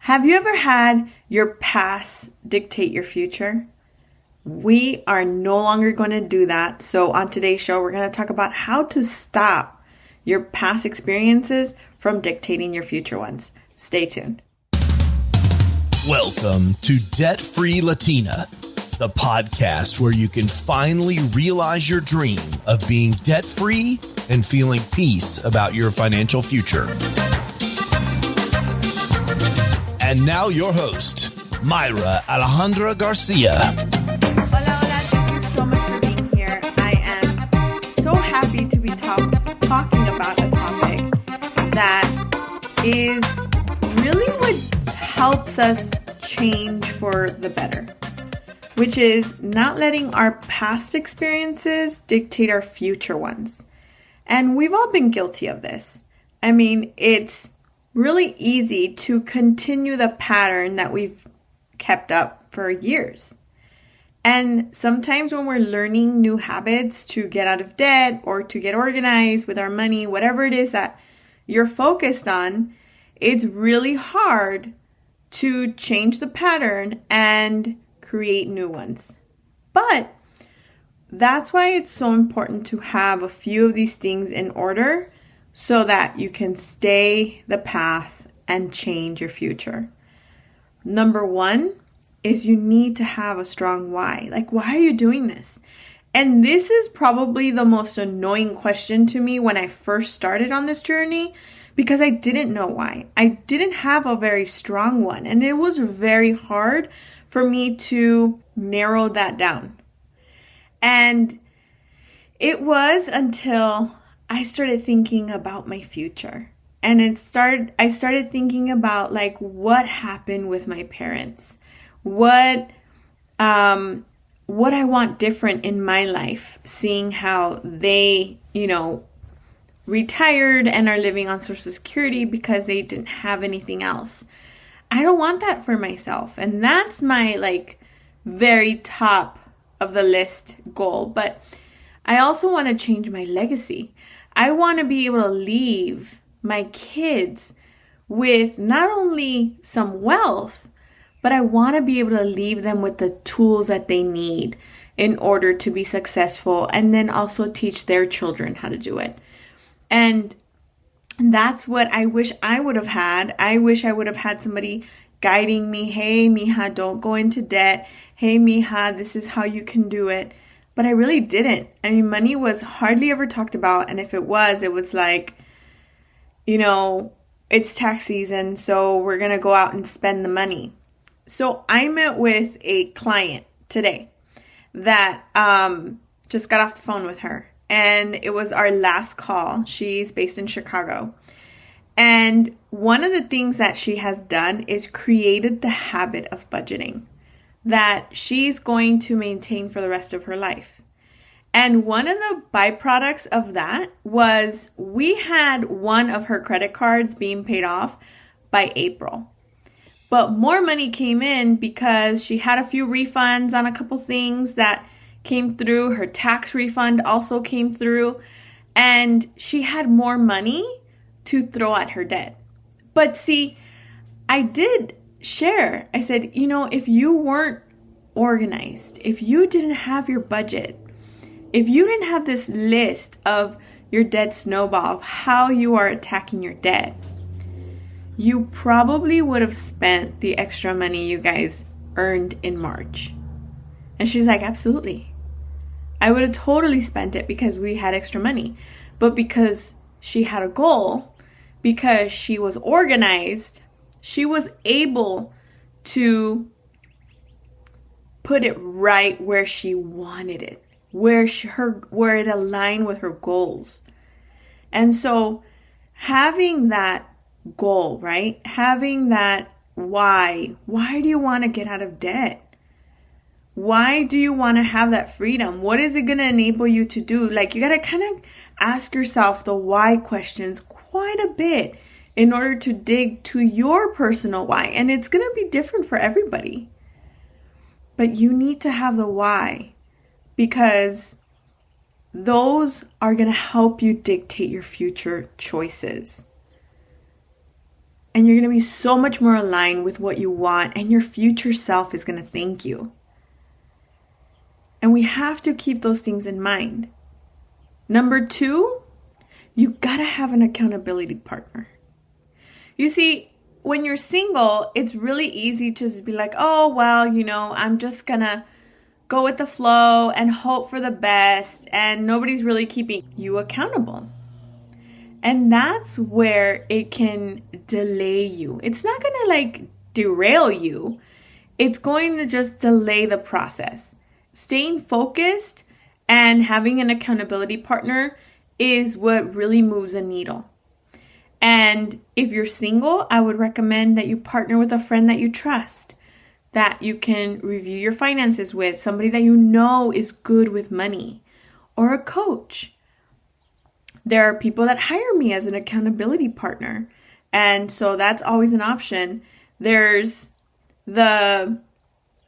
Have you ever had your past dictate your future? We are no longer going to do that. So on today's show, we're going to talk about how to stop your past experiences from dictating your future ones. Stay tuned. Welcome to Debt Free Latina, the podcast where you can finally realize your dream of being debt free and feeling peace about your financial future. And now your host, Mayra Alejandra Garcia. Hola, thank you so much for being here. I am so happy to be talking about a topic that is really what helps us change for the better, which is not letting our past experiences dictate our future ones. And we've all been guilty of this. I mean, it's really easy to continue the pattern that we've kept up for years. And sometimes when we're learning new habits to get out of debt or to get organized with our money, whatever it is that you're focused on, it's really hard to change the pattern and create new ones. But that's why it's so important to have a few of these things in order so that you can stay the path and change your future. Number one is you need to have a strong why. Like, why are you doing this? And this is probably the most annoying question to me when I first started on this journey, because I didn't know why. I didn't have a very strong one, and it was very hard for me to narrow that down. And it was until I started thinking about my future. And I started thinking about like what happened with my parents. What I want different in my life, seeing how they, retired and are living on Social Security because they didn't have anything else. I don't want that for myself. And that's my very top of the list goal. But I also want to change my legacy. I want to be able to leave my kids with not only some wealth, but I want to be able to leave them with the tools that they need in order to be successful, and then also teach their children how to do it. And that's what I wish I would have had. I wish I would have had somebody guiding me. Hey, mija, don't go into debt. Hey, mija, this is how you can do it. But I really didn't. I mean, money was hardly ever talked about. And if it was like, it's tax season, so we're going to go out and spend the money. So I met with a client today that just got off the phone with her. And it was our last call. She's based in Chicago. And one of the things that she has done is created the habit of budgeting that she's going to maintain for the rest of her life. And one of the byproducts of that was we had one of her credit cards being paid off by April. But more money came in because she had a few refunds on a couple things that came through. Her tax refund also came through. And she had more money to throw at her debt. But see, I did share. I said, if you weren't organized, if you didn't have your budget, if you didn't have this list of your debt snowball, of how you are attacking your debt, you probably would have spent the extra money you guys earned in March. And she's like, absolutely. I would have totally spent it because we had extra money. But because she had a goal, because she was organized, she was able to put it right where she wanted it, where it aligned with her goals. And so having that goal, right? Having that why do you want to get out of debt? Why do you want to have that freedom? What is it going to enable you to do? You got to kind of ask yourself the why questions quite a bit in order to dig to your personal why. And it's going to be different for everybody. But you need to have the why, because those are going to help you dictate your future choices. And you're going to be so much more aligned with what you want, and your future self is going to thank you. And we have to keep those things in mind. Number 2, you got to have an accountability partner. You see, when you're single, it's really easy to just be like, oh, well, I'm just going to go with the flow and hope for the best, and nobody's really keeping you accountable. And that's where it can delay you. It's not going to derail you. It's going to just delay the process. Staying focused and having an accountability partner is what really moves the needle. And if you're single, I would recommend that you partner with a friend that you trust, that you can review your finances with, somebody that you know is good with money, or a coach. There are people that hire me as an accountability partner, and so that's always an option. There's the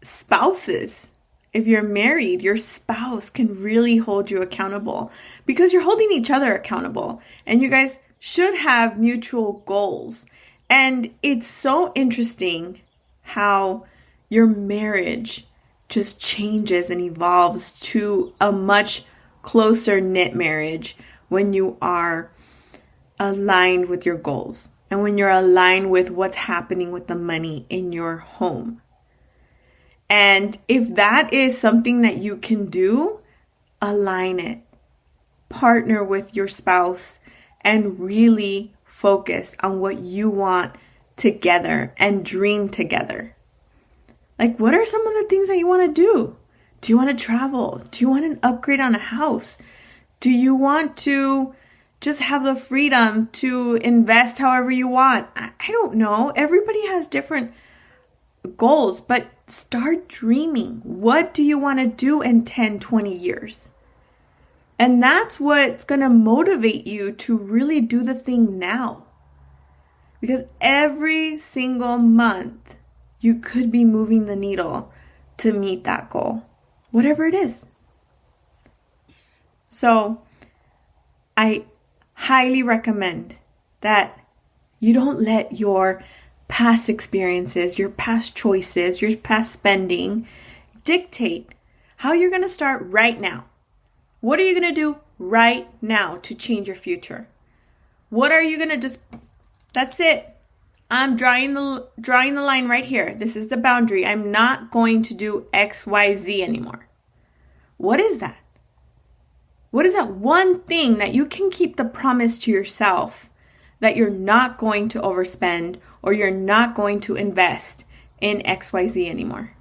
spouses. If you're married, your spouse can really hold you accountable because you're holding each other accountable, and you guys should have mutual goals. And it's so interesting how your marriage just changes and evolves to a much closer knit marriage when you are aligned with your goals and when you're aligned with what's happening with the money in your home. And if that is something that you can do, align it. Partner with your spouse and really focus on what you want together and dream together. What are some of the things that you want to do? Do you want to travel? Do you want an upgrade on a house? Do you want to just have the freedom to invest however you want? I don't know. Everybody has different goals, but start dreaming. What do you want to do in 10, 20 years? And that's what's going to motivate you to really do the thing now. Because every single month, you could be moving the needle to meet that goal, whatever it is. So I highly recommend that you don't let your past experiences, your past choices, your past spending dictate how you're going to start right now. What are you going to do right now to change your future? What are you going to that's it. I'm drawing the line right here. This is the boundary. I'm not going to do X, Y, Z anymore. What is that? What is that one thing that you can keep the promise to yourself that you're not going to overspend or you're not going to invest in XYZ anymore?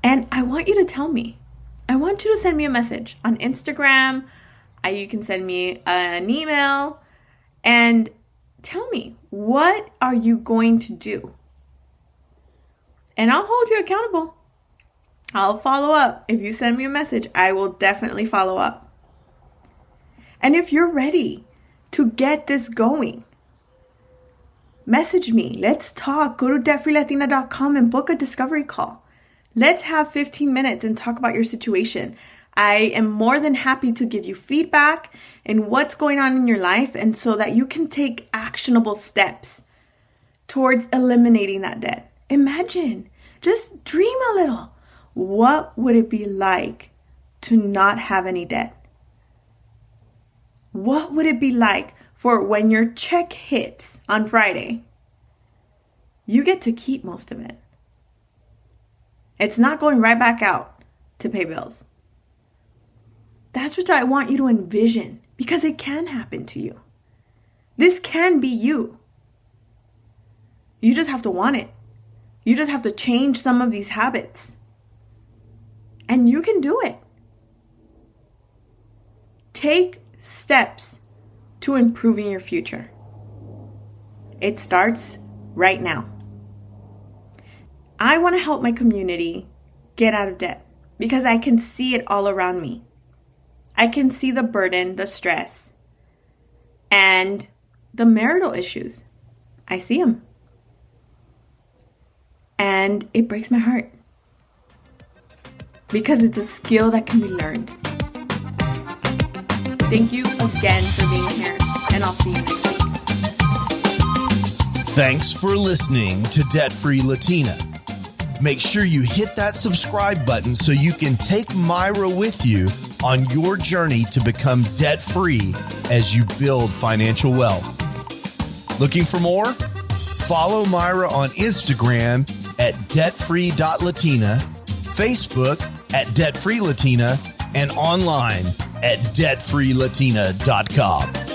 And I want you to tell me. I want you to send me a message on Instagram. You can send me an email and tell me, what are you going to do? And I'll hold you accountable. I'll follow up. If you send me a message, I will definitely follow up. And if you're ready to get this going, message me. Let's talk. Go to debtfreelatina.com and book a discovery call. Let's have 15 minutes and talk about your situation. I am more than happy to give you feedback and what's going on in your life, and so that you can take actionable steps towards eliminating that debt. Imagine, just dream a little. What would it be like to not have any debt? What would it be like for when your check hits on Friday? You get to keep most of it. It's not going right back out to pay bills. That's what I want you to envision, because it can happen to you. This can be you. You just have to want it. You just have to change some of these habits. And you can do it. Take steps to improving your future. It starts right now. I want to help my community get out of debt because I can see it all around me. I can see the burden, the stress, and the marital issues. I see them. And it breaks my heart because it's a skill that can be learned. Thank you again for being here, and I'll see you next week. Thanks for listening to Debt Free Latina. Make sure you hit that subscribe button so you can take Mayra with you on your journey to become debt-free as you build financial wealth. Looking for more? Follow Mayra on Instagram at debtfree.latina, Facebook at debtfreelatina, and online at debtfreelatina.com.